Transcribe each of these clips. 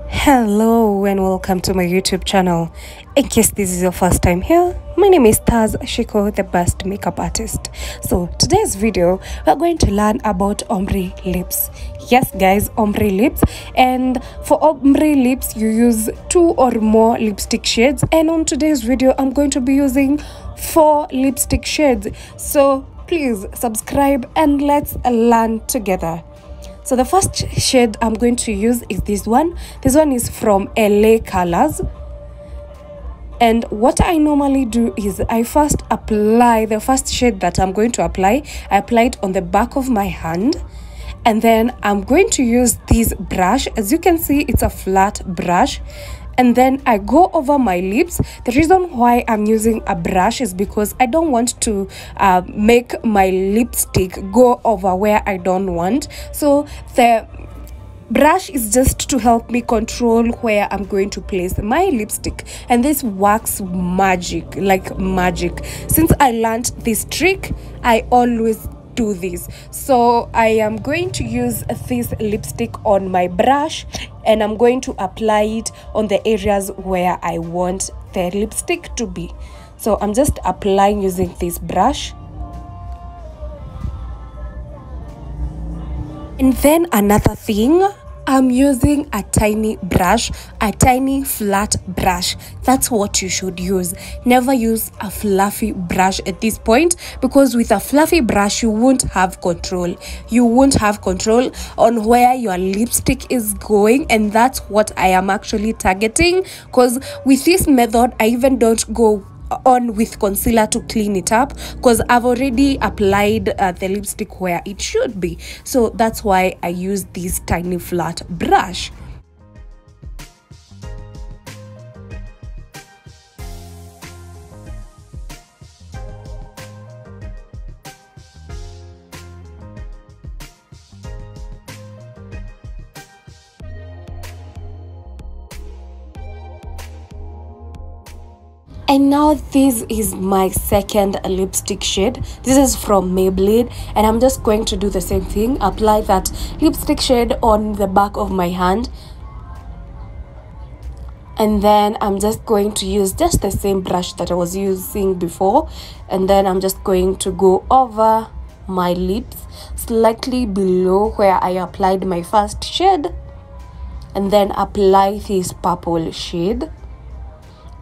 Hello and welcome to my YouTube channel. In case this is your first time here, my name is Taz Shiko, the best makeup artist. So today's video, we're going to learn about ombre lips. Yes guys, ombre lips. And for ombre lips, you use 2 or more lipstick shades. And on today's video, I'm going to be using 4 lipstick shades. So please subscribe and let's learn together. So the first shade I'm going to use is this one. This one is from LA Colors. And what I normally do is I first apply the first shade that I'm going to apply. I apply it on the back of my hand. And then I'm going to use this brush. As you can see, it's a flat brush. And then I go over my lips. The reason why I'm using a brush is because I don't want to make my lipstick go over where I don't want. So the brush is just to help me control where I'm going to place my lipstick. And this works magic, like magic. Since I learned this trick, I always do this. So I am going to use this lipstick on my brush and I'm going to apply it on the areas where I want the lipstick to be. So I'm just applying using this brush. And then another thing, I'm using a tiny brush, a tiny flat brush. That's what you should use. Never use a fluffy brush at this point, because with a fluffy brush, you won't have control. You won't have control on where your lipstick is going, and that's what I am actually targeting. Because with this method, I even don't go on with concealer to clean it up, because I've already applied the lipstick where it should be. So that's why I use this tiny flat brush. And now this is my second lipstick shade. This is from Maybelline, and I'm just going to do the same thing. Apply that lipstick shade on the back of my hand. And then I'm just going to use just the same brush that I was using before. And then I'm just going to go over my lips, slightly below where I applied my first shade. And then apply this purple shade.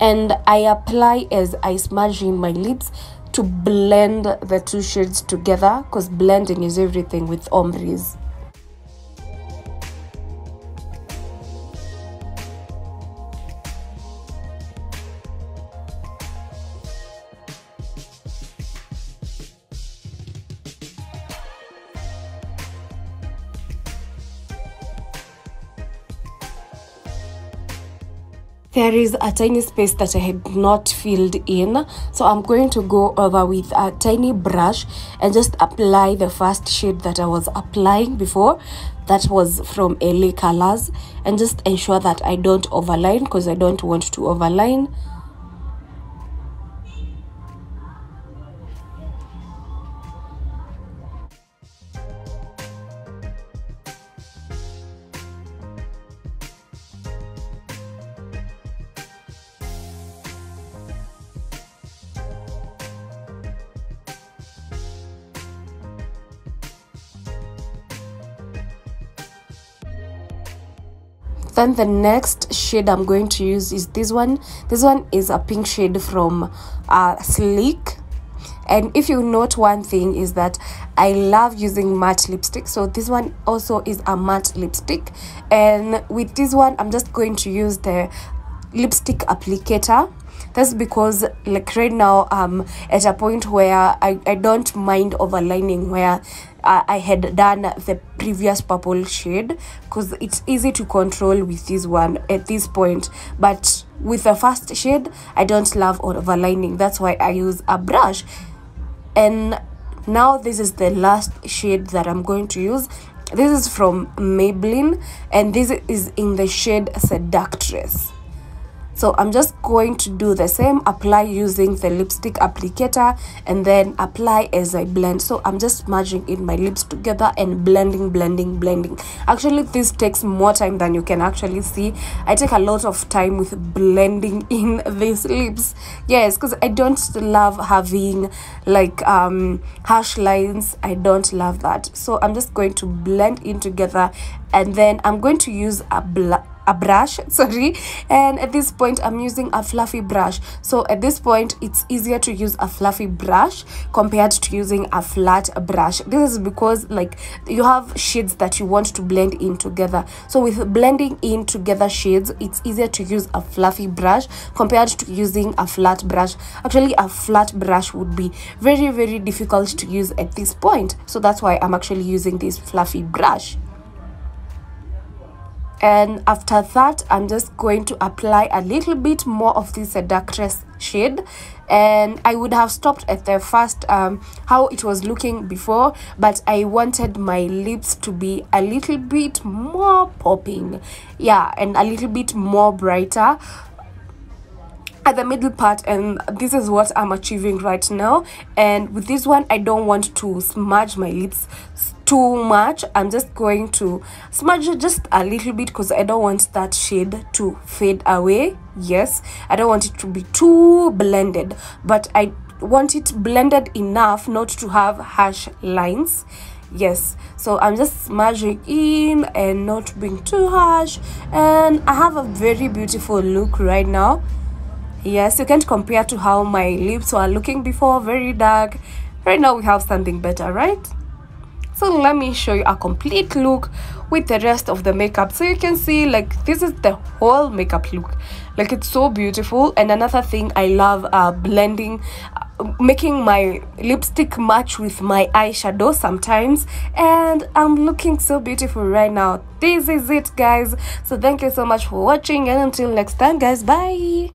And I apply as I smudge in my lips to blend the 2 shades together, because blending is everything with ombres. There is a tiny space that I had not filled in, so I'm going to go over with a tiny brush and just apply the first shade that I was applying before. That was from LA Colors, and just ensure that I don't overline, because I don't want to overline. Then the next shade I'm going to use is this one. This one is a pink shade from Sleek. And if you note one thing is that I love using matte lipstick. So this one also is a matte lipstick. And with this one, I'm just going to use the lipstick applicator. That's because like right now I'm at a point where I don't mind overlining where I had done the previous purple shade, because it's easy to control with this one at this point. But with the first shade, I don't love overlining. That's why I use a brush. And now this is the last shade that I'm going to use. This is from Maybelline, and this is in the shade Seductress. So I'm just going to do the same, apply using the lipstick applicator, and then apply as I blend. So I'm just smudging in my lips together and blending. Actually, this takes more time than you can actually see. I take a lot of time with blending in these lips. Yes, because I don't love having like harsh lines. I don't love that. So I'm just going to blend in together, and then I'm going to use a brush, sorry, and at this point I'm using a fluffy brush. So at this point it's easier to use a fluffy brush compared to using a flat brush. This is because like you have shades that you want to blend in together. So with blending in together shades, it's easier to use a fluffy brush compared to using a flat brush. Actually, a flat brush would be very difficult to use at this point, so that's why I'm actually using this fluffy brush. And after that, I'm just going to apply a little bit more of this seductress shade, and I would have stopped at the first how it was looking before, but I wanted my lips to be a little bit more popping, yeah, and a little bit more brighter at the middle part, and this is what I'm achieving right now. And with this one, I don't want to smudge my lips too much. I'm just going to smudge it just a little bit because I don't want that shade to fade away. Yes, I don't want it to be too blended, but I want it blended enough not to have harsh lines. Yes, so I'm just smudging in and not being too harsh, and I have a very beautiful look right now. Yes, you can't compare to how my lips were looking before, very dark. Right now we have something better, right? So let me show you a complete look with the rest of the makeup, so you can see like this is the whole makeup look. Like, it's so beautiful. And another thing I love, blending, making my lipstick match with my eyeshadow sometimes, and I'm looking so beautiful right now. This is it, guys. So thank you so much for watching, and until next time, guys, bye.